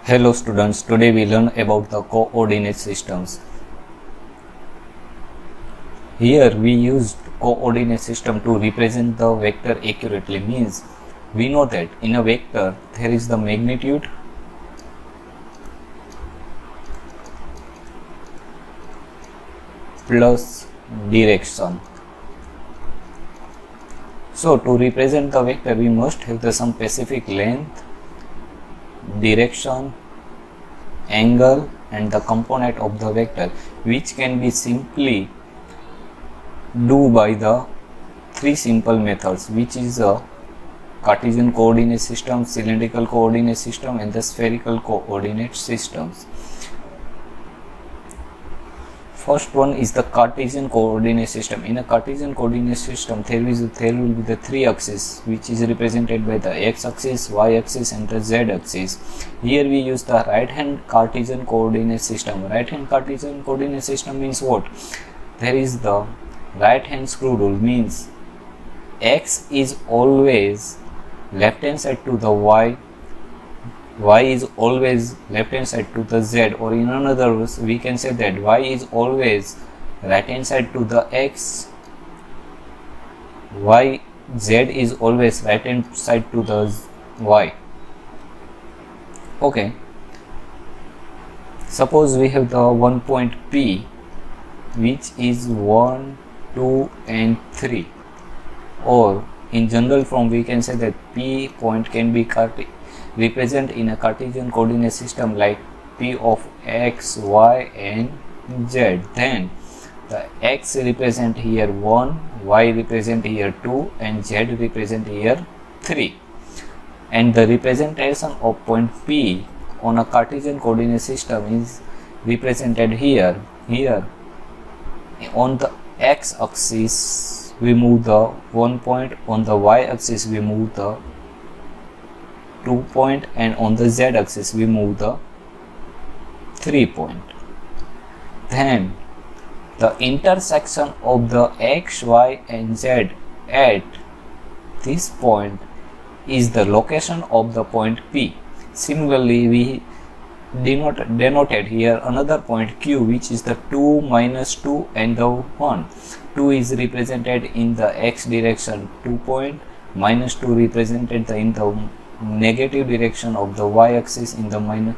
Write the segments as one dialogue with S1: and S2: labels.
S1: Hello students, today we learn about the coordinate systems. Here we use coordinate system to represent the vector accurately. Means we know that in a vector there is the magnitude plus direction. So to represent the vector we must have some specific length, direction, angle and the component of the vector, which can be simply do by the three simple methods, which is a Cartesian coordinate system, cylindrical coordinate system and the spherical coordinate systems. First one is the Cartesian coordinate system. In a Cartesian coordinate system there will be the three axes, which is represented by the x-axis, y-axis and the z-axis. Here we use the right hand Cartesian coordinate system. Right hand Cartesian coordinate system means what? There is the right hand screw rule, means x is always left hand side to the y is always left hand side to the z, or in another words we can say that y is always right hand side to the x, z is always right hand side to the y. Okay, suppose we have the one point P which is 1, 2 and 3, or in general form we can say that P point can be represent in a Cartesian coordinate system like P of x, y and z. Then the x represent here 1, y represent here 2 and z represent here 3, and the representation of point P on a Cartesian coordinate system is represented here. On the x-axis we move the 1 point, on the y-axis we move the 2 point and on the z-axis we move the 3 point. Then the intersection of the x, y and z at this point is the location of the point P. Similarly we denoted here another point Q, which is the 2, minus 2 and the 1. 2 is represented in the x direction 2 point, minus 2 represented in the negative direction of the y-axis in the minus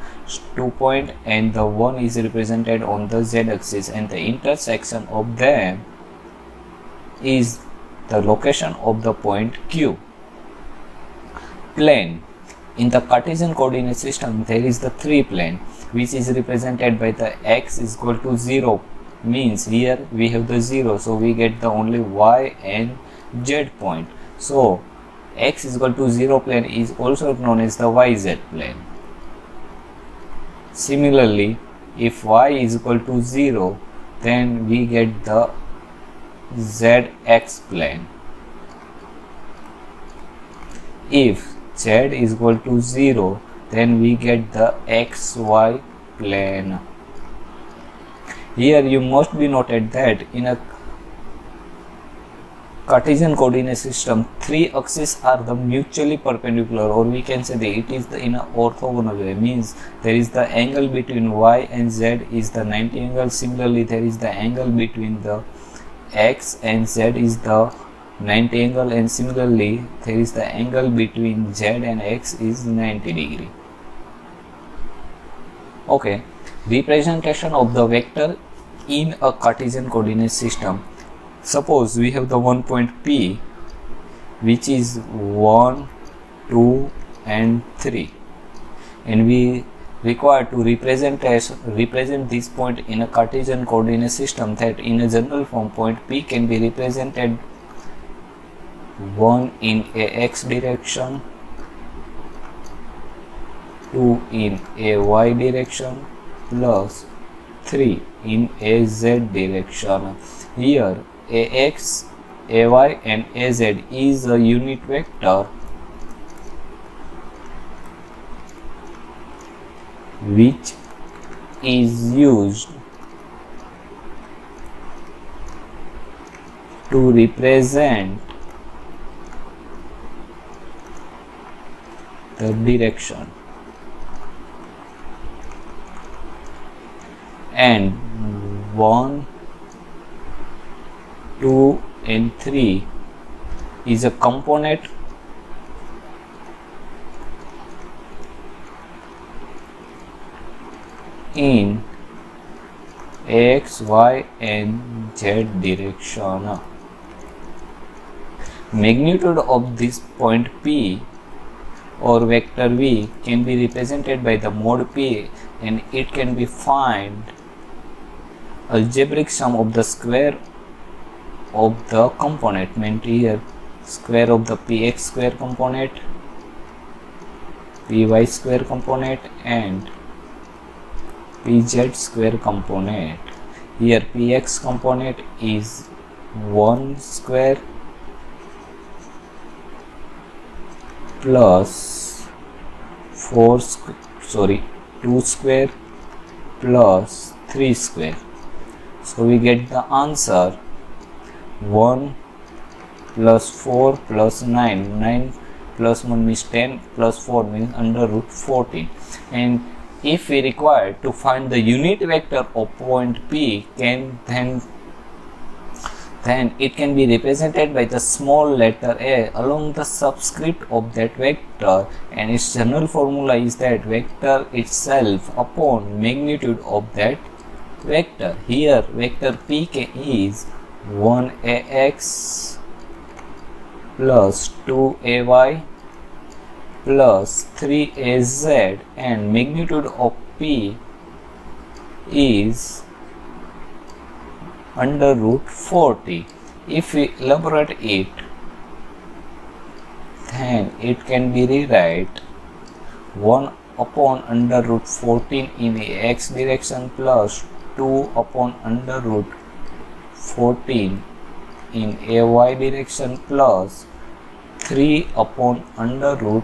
S1: 2 point, and the 1 is represented on the z-axis, and the intersection of them is the location of the point Q. Plane. In the Cartesian coordinate system there is the three plane, which is represented by the x is equal to 0, means here we have the 0, so we get the only y and z point. So x is equal to 0 plane is also known as the yz plane. Similarly, if y is equal to 0, then we get the zx plane. If z is equal to 0, then we get the xy plane. Here you must be noted that in a Cartesian coordinate system, three axes are the mutually perpendicular, or we can say that it is in an orthogonal way, means there is the angle between y and z is the 90 angle. Similarly, there is the angle between the x and z is the 90 angle, and similarly there is the angle between z and x is 90 degree. Okay, representation of the vector in a Cartesian coordinate system. Suppose we have the one point P which is 1, 2 and 3, and we require to represent this point in a Cartesian coordinate system, that in a general form point P can be represented 1 in a x direction, 2 in a y direction plus 3 in a z direction. Here ax, ay and az is a unit vector which is used to represent the direction. and 1, 2 and 3 is a component in x, y and z direction. Magnitude of this point P or vector V can be represented by the mod P, and it can be find algebraic sum of the square of the component, meant here square of the Px square component, Py square component and Pz square component. Here Px component is 1 square plus 2 square plus 3 square. So we get the answer 1 plus 4 plus 9. 9 plus 1 means 10 plus 4 means under root 14. And if we require to find the unit vector of point P, then it can be represented by the small letter a along the subscript of that vector, and its general formula is that vector itself upon magnitude of that vector. Here vector pk is 1ax plus 2ay plus 3az, and magnitude of p is under root 40. If we elaborate it, then it can be rewrite 1 upon under root 14 in the x direction plus 2 upon under root 14 in a y direction plus 3 upon under root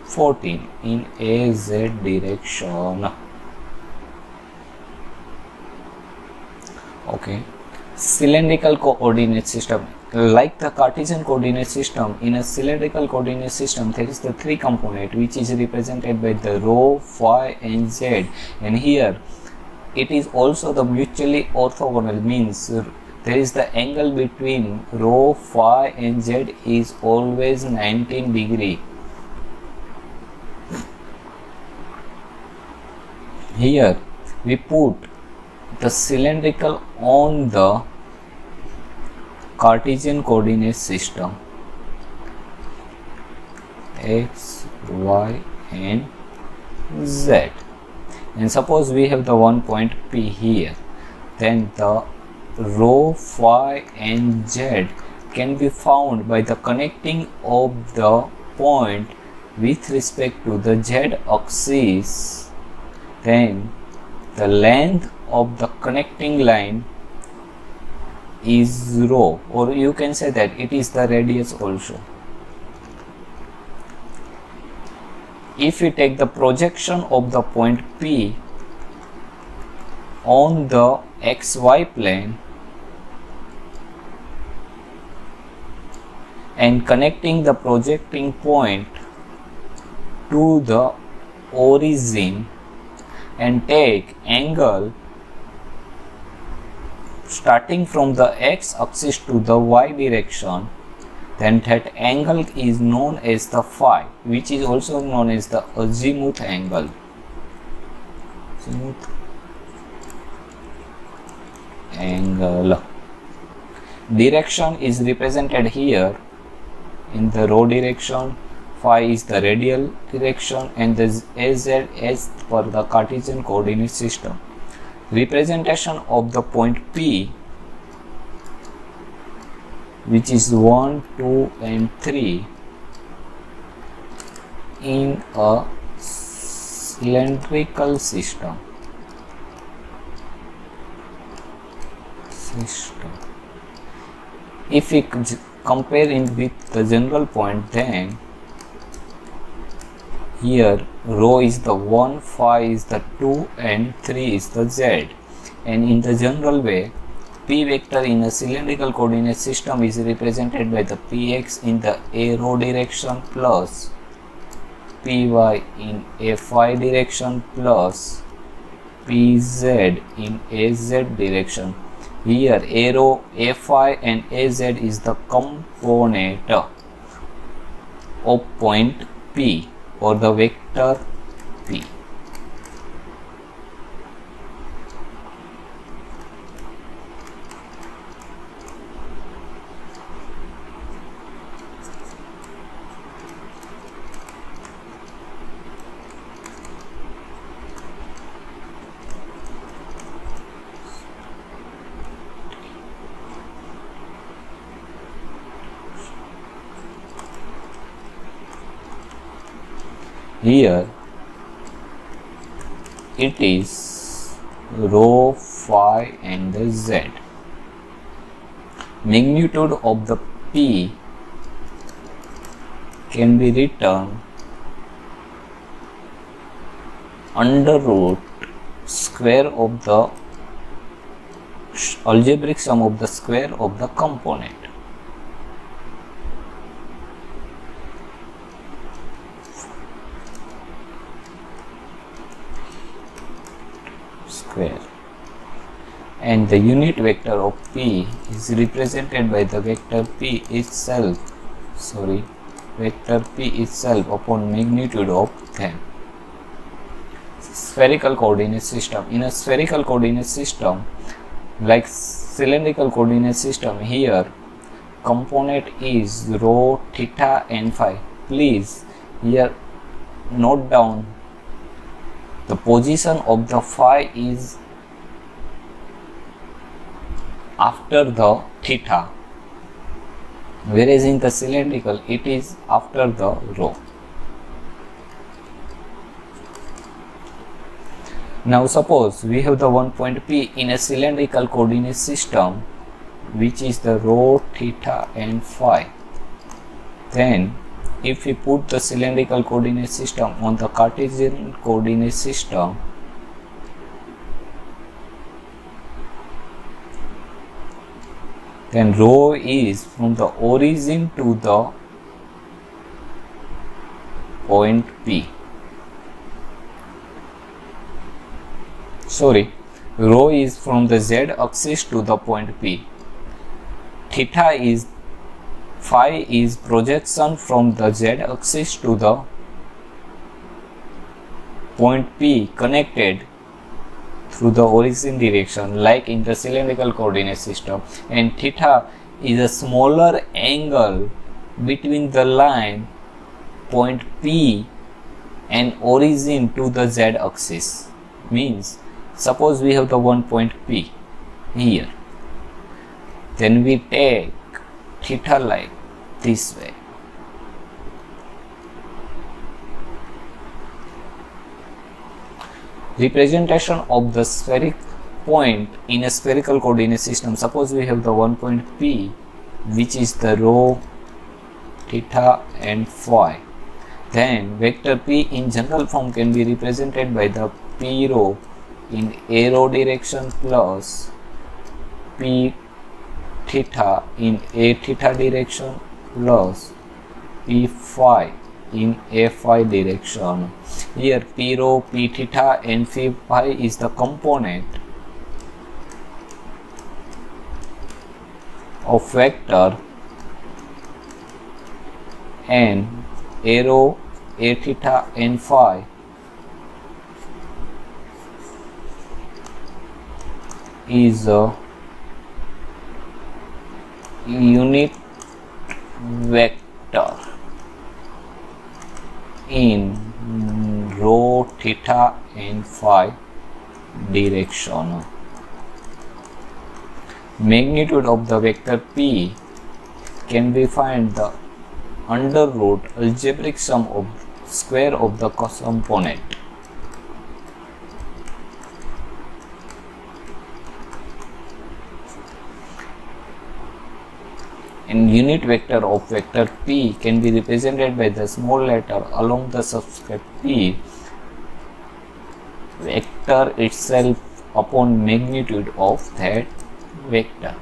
S1: 14 in a z direction. Okay, cylindrical coordinate system. Like the Cartesian coordinate system, in a cylindrical coordinate system there is the three component which is represented by the rho, phi and z, and here it is also the mutually orthogonal, means there is the angle between rho, phi and z is always 19 degree. Here we put the cylindrical on the Cartesian coordinate system x, y and z, and suppose we have the one point P here, then the rho, phi and z can be found by the connecting of the point with respect to the z axis. Then the length of the connecting line is rho, or you can say that it is the radius also. If we take the projection of the point P on the xy plane and connecting the projecting point to the origin and take angle starting from the x axis to the y direction, then that angle is known as the phi, which is also known as the azimuth angle. Azimuth angle. Direction is represented here in the rho direction, phi is the radial direction, and the az as per the Cartesian coordinate system. Representation of the point P, which is 1, 2 and 3 in a cylindrical system. If we compare it with the general point, then here rho is the 1, phi is the 2 and 3 is the z, and in the general way P vector in a cylindrical coordinate system is represented by the Px in the a rho direction plus Py in a phi direction plus pz in az direction. Here arrow fi and az is the component of point P or the vector P. Here it is rho, phi and the z. Magnitude of the P can be written under root square of the algebraic sum of the square of the component. Square. And the unit vector of P is represented by the vector P itself, vector P itself upon magnitude of them. Spherical coordinate system. In a spherical coordinate system like cylindrical coordinate system, here component is rho, theta and phi. Please here note down the position of the phi is after the theta, whereas in the cylindrical it is after the rho. Now suppose we have the one point P in a cylindrical coordinate system which is the rho, theta and phi. Then if we put the cylindrical coordinate system on the Cartesian coordinate system, then rho is from the origin to the point P. Rho is from the z axis to the point P. Phi is projection from the z axis to the point P connected through the origin direction like in the cylindrical coordinate system, and theta is a smaller angle between the line point P and origin to the z axis. Means suppose we have the one point P here, then we take theta like this way. Representation of the spheric point in a spherical coordinate system. Suppose we have the one point P which is the rho, theta and phi. Then vector P in general form can be represented by the P rho in arrow direction plus P theta in a theta direction plus P phi in a phi direction. Here P rho, P theta and P phi is the component of vector, and arrow, a theta and phi is a unit vector in rho, theta and phi direction. Magnitude of the vector P can be find the under root algebraic sum of square of the component. And unit vector of vector P can be represented by the small letter along the subscript P, vector itself upon magnitude of that vector.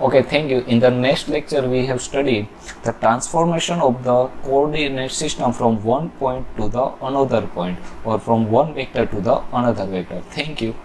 S1: Okay, thank you. In the next lecture, we have studied the transformation of the coordinate system from one point to the another point, or from one vector to the another vector. Thank you.